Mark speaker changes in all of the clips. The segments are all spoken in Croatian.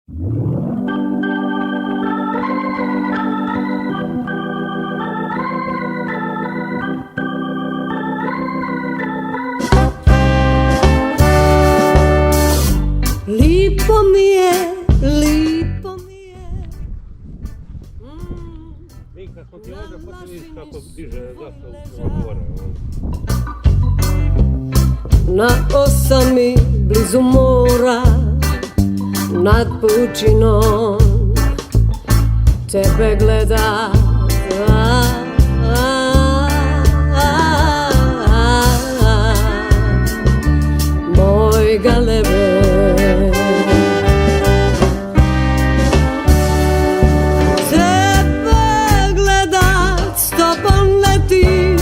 Speaker 1: Lipo mi je, lipo mi je.
Speaker 2: Vinka, smo ti ovdje počeli kako diže zastavu prema gore.
Speaker 1: Na osami blizu mora, nad pučinom tebe gleda. Moj galebe, tebe gledat s tobom leti,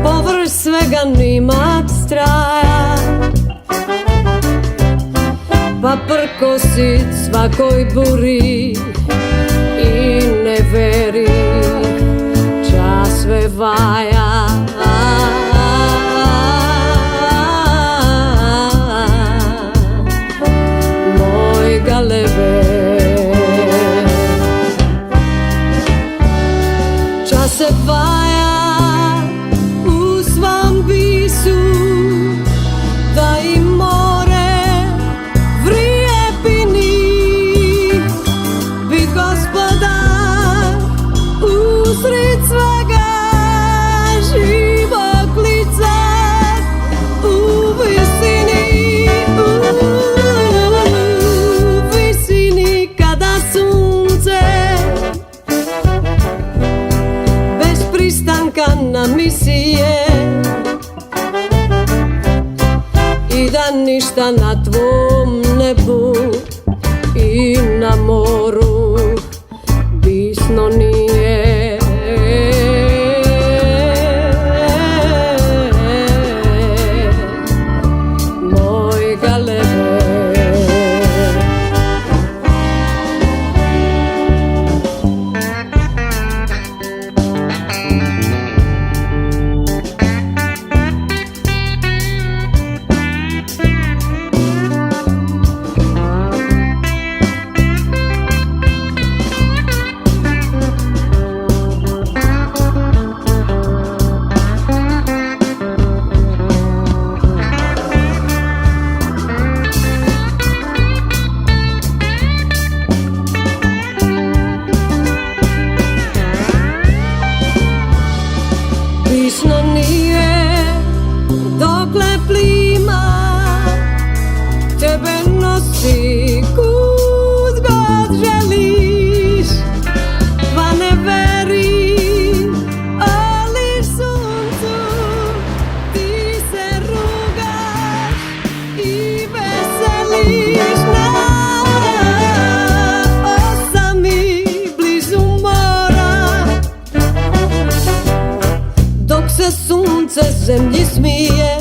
Speaker 1: površ svega nimat straja, pa prkosit svakoj buri i ne veri, čas sve vaja. Moj galebe, čas se vaja u svom bisu, da i more vrijepini, bit gospodar usred svega živog lica u visini, u visini kada sunce bez pristanka na misije i da ništa na tvom nebu i na moru bisno nije. Moj galebe, bisno nije dokle plima tebe nosi kud god želiš, pa ne veri, ali suncu ti se rugaš i veseliš. Na osami blizu mora, dok se sunce zemlji smije,